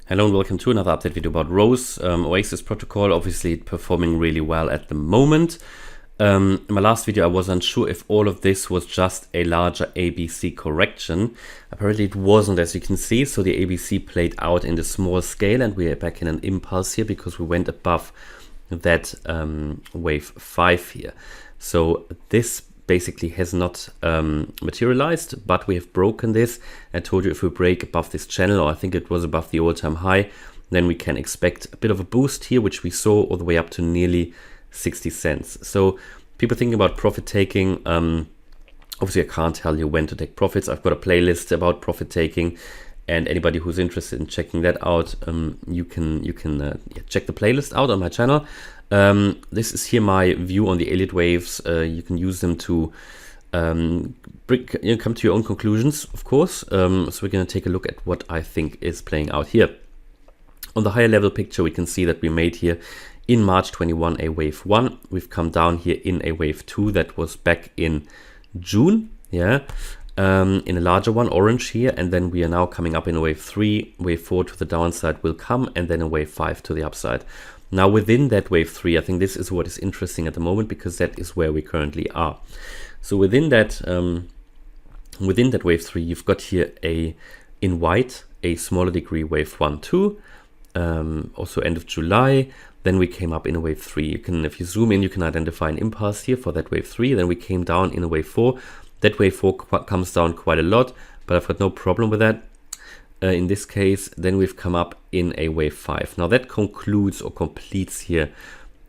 Hello and welcome to another update video about Rose, Oasis protocol, obviously performing really well at the moment. In my last video I was unsure if all of this was just a larger ABC correction. Apparently it wasn't, as you can see, so the ABC played out in the small scale and we are back in an impulse here because we went above that wave 5 here. So this basically has not materialized, but we have broken this. I told you if we break above this channel, or I think it was above the all-time high, then we can expect a bit of a boost here, which we saw all the way up to nearly 60 cents. So people thinking about profit taking, obviously I can't tell you when to take profits. I've got a playlist about profit taking, and anybody who's interested in checking that out, you can check the playlist out on my channel. This is here my view on the Elliott waves. You can use them to come to your own conclusions, of course. So we're going to take a look at what I think is playing out here. On the higher level picture, we can see that we made here in March 21 a wave 1. We've come down here in a wave 2 that was back in June, in a larger one, orange here, and then we are now coming up in a wave 3. Wave 4 to the downside will come, and then a wave 5 to the upside. Now within that wave 3, I think this is what is interesting at the moment, because that is where we currently are. So within that wave 3, you've got here in white a smaller degree wave 1, 2, also end of July. Then we came up in a wave 3. If you zoom in, you can identify an impulse here for that wave 3. Then we came down in a wave 4. That wave 4 comes down quite a lot, but I've got no problem with that. In this case, then we've come up in a wave 5. Now that concludes or completes here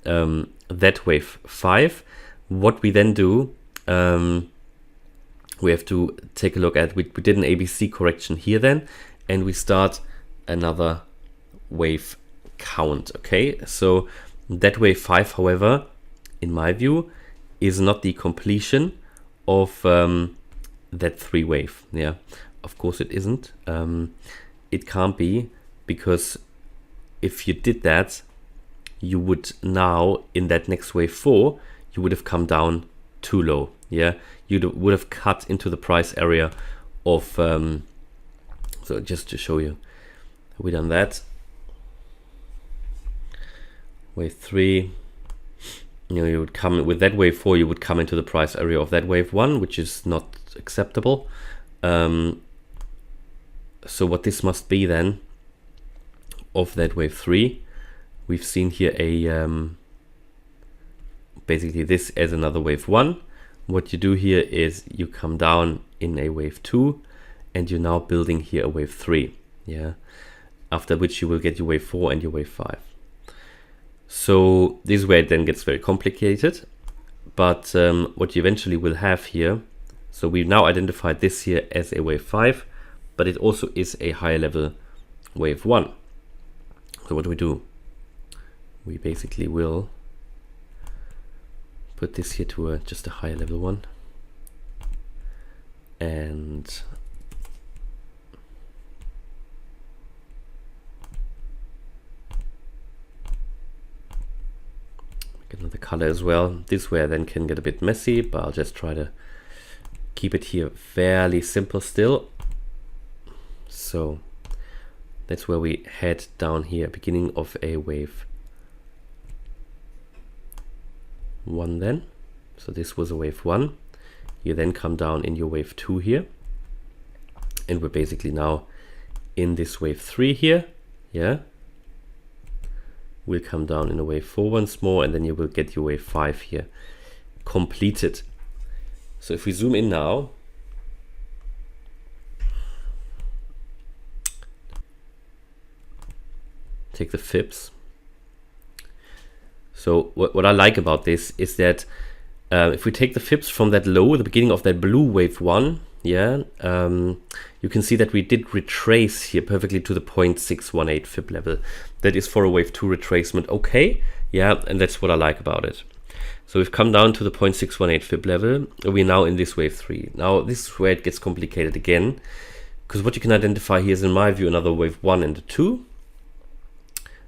that wave 5. What we then do, we have to take a look at, we did an ABC correction here then, and we start another wave count, okay? So that wave 5, however, in my view, is not the completion of that 3 wave, Of course it isn't. It can't be, because if you did that, you would now, in that next wave 4, you would have come down too low, You would have cut into the price area of, so just to show you, have we done that? Wave 3, you would come, with that wave 4, you would come into the price area of that wave 1, which is not acceptable. So what this must be then, of that wave 3, we've seen here a basically this as another wave 1. What you do here is you come down in a wave 2, and you're now building here a wave 3, after which you will get your wave 4 and your wave 5. So this is where it then gets very complicated, but what you eventually will have here, so we've now identified this here as a wave 5, but it also is a higher level wave 1. So what do? We basically will put this here to just a higher level one, and make another color as well. This way I then can get a bit messy, but I'll just try to keep it here fairly simple still. So that's where we head down here, beginning of a wave 1 then. So this was a wave 1. You then come down in your wave 2 here, and we're basically now in this wave 3 here, We'll come down in a wave 4 once more, and then you will get your wave 5 here completed. So if we zoom in now, take the Fips. So what I like about this is that if we take the Fips from that low, the beginning of that blue wave 1, you can see that we did retrace here perfectly to the 0.618 Fib level. That is for a wave 2 retracement, okay, and that's what I like about it. So we've come down to the 0.618 Fib level. We're now in this wave 3. Now this is where it gets complicated again, because what you can identify here is, in my view, another wave 1 and a 2.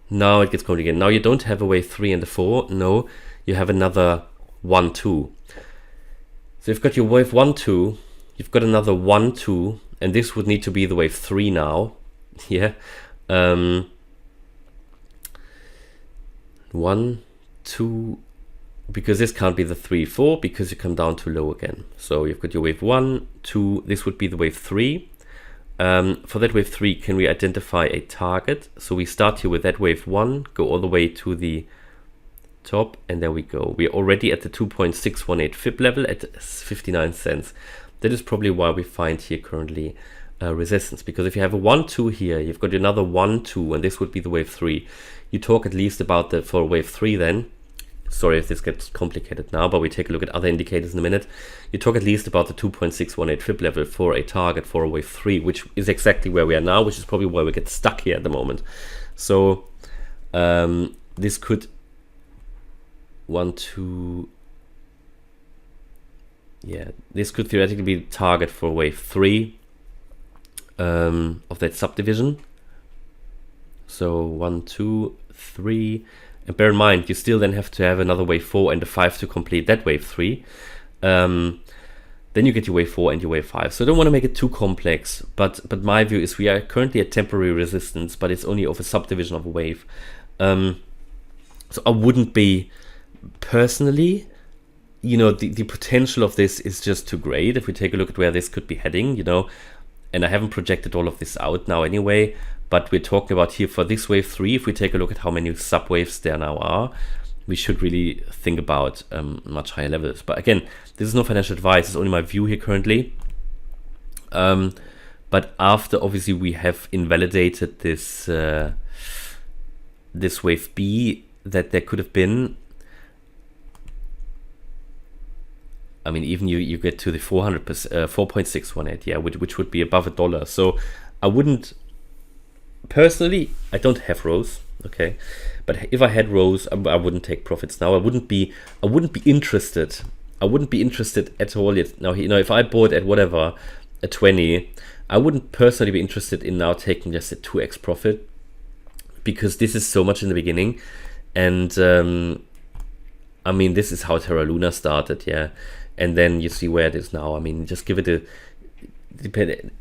Now it gets complicated. Now you don't have a wave 3 and a 4. No, you have another 1, 2. So you've got your wave 1, 2. You've got another 1, 2. And this would need to be the wave 3 now. 1, 2, because this can't be the 3, 4, because you come down to low again. So you've got your wave 1, 2, this would be the wave 3. For that wave 3, can we identify a target? So we start here with that wave 1, go all the way to the top, and there we go. We're already at the 2.618 fib level at 59 cents. That is probably why we find here currently resistance, because if you have a 1, 2 here, you've got another 1, 2, and this would be the wave 3. You talk at least about the for wave 3 then. Sorry if this gets complicated now, but we take a look at other indicators in a minute. You talk at least about the 2.618 fib level for a target for a wave 3, which is exactly where we are now, which is probably why we get stuck here at the moment. So this could 1, 2, yeah, this could theoretically be the target for wave 3 of that subdivision. So 1, 2, 3. And bear in mind, you still then have to have another wave 4 and a 5 to complete that wave 3. Then you get your wave 4 and your wave 5. So I don't want to make it too complex, but my view is we are currently at temporary resistance, but it's only of a subdivision of a wave. So I wouldn't be, personally, you know, the potential of this is just too great. If we take a look at where this could be heading, you know, and I haven't projected all of this out now anyway, but we're talking about here for this wave 3, if we take a look at how many subwaves there now are, we should really think about much higher levels. But again, this is no financial advice, it's only my view here currently. But after obviously we have invalidated this this wave B that there could have been, I mean, even you get to the 4.618, yeah, which would be above $1. So I wouldn't, personally, I don't have rows, okay, but if I had rows, I wouldn't take profits now. I wouldn't be interested. I wouldn't be interested at all yet. Now, you know, if I bought at whatever, at 20, I wouldn't personally be interested in now taking just a 2x profit, because this is so much in the beginning, and I mean, this is how Terra Luna started, yeah, and then you see where it is now. I mean, just give it a,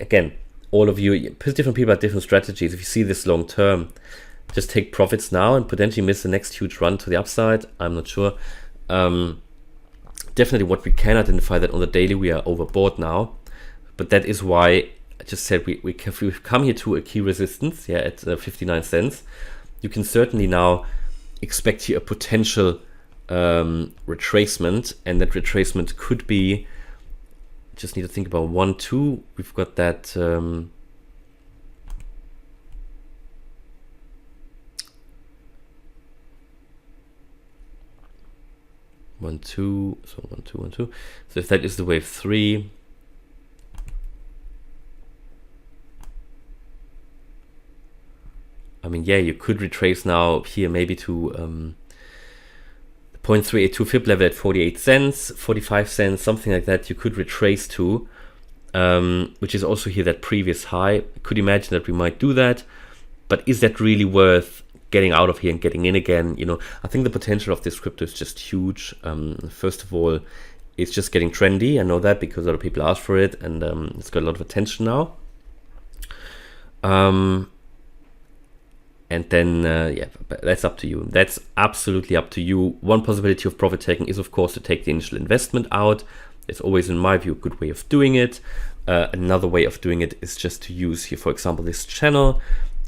again, all of you, different people have different strategies. If you see this long term, just take profits now and potentially miss the next huge run to the upside. I'm not sure. Definitely what we can identify that on the daily we are overbought now, but that is why I just said we've come here to a key resistance, yeah, at 59 cents. You can certainly now expect here a potential retracement, and that retracement could be, just need to think about 1, 2. We've got that 1, 2, so 1, 2, 1, 2. So if that is the wave 3, I mean, yeah, you could retrace now here maybe to 0.382 fib level at 48 cents, 45 cents, something like that. You could retrace to, which is also here that previous high. I could imagine that we might do that, but is that really worth getting out of here and getting in again? You know, I think the potential of this crypto is just huge. First of all, it's just getting trendy. I know that because a lot of people ask for it, and it's got a lot of attention now. And then, yeah, that's up to you. That's absolutely up to you. One possibility of profit taking is, of course, to take the initial investment out. It's always, in my view, a good way of doing it. Another way of doing it is just to use here, for example, this channel.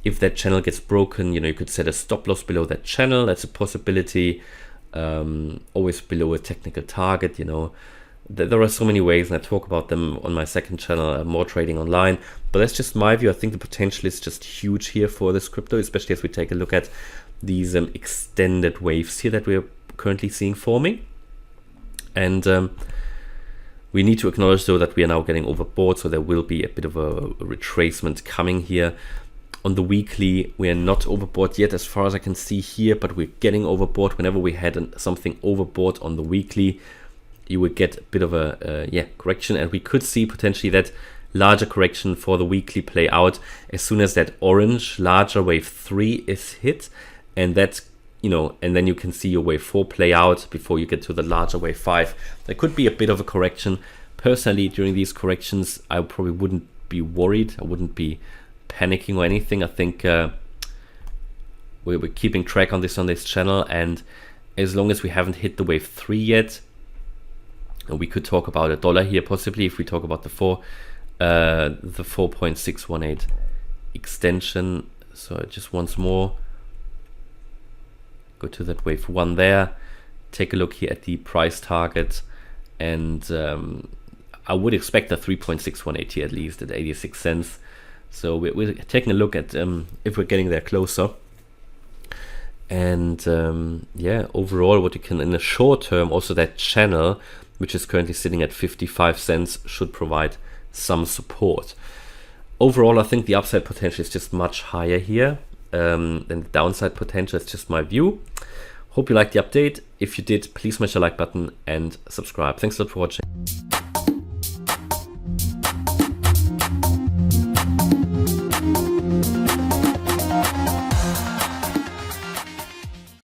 If that channel gets broken, you know, you could set a stop loss below that channel. That's a possibility. Always below a technical target, you know. There are so many ways, and I talk about them on my second channel, More Trading Online. But that's just my view. I think the potential is just huge here for this crypto, especially as we take a look at these extended waves here that we're currently seeing forming. And we need to acknowledge, though, that we are now getting overbought, so there will be a bit of a retracement coming here. On the weekly, we are not overbought yet as far as I can see here, but we're getting overbought. Whenever we had something overbought on the weekly, you would get a bit of a correction, and we could see potentially that larger correction for the weekly play out as soon as that orange larger wave 3 is hit, and that's, you know, and then you can see your wave 4 play out before you get to the larger wave 5. There could be a bit of a correction. Personally, during these corrections, I probably wouldn't be worried. I wouldn't be panicking or anything. I think we're keeping track on this channel, and as long as we haven't hit the wave 3 yet, we could talk about $1 here possibly if we talk about the 4.618 extension. So just once more, go to that wave 1 there, take a look here at the price target, and I would expect a 3.618 here at least at 86 cents. So we're taking a look at if we're getting there closer. And yeah, overall what you can in the short term, also that channel, which is currently sitting at 55 cents, should provide some support. Overall, I think the upside potential is just much higher here than the downside potential. It's just my view. Hope you liked the update. If you did, please smash the like button and subscribe. Thanks a lot for watching.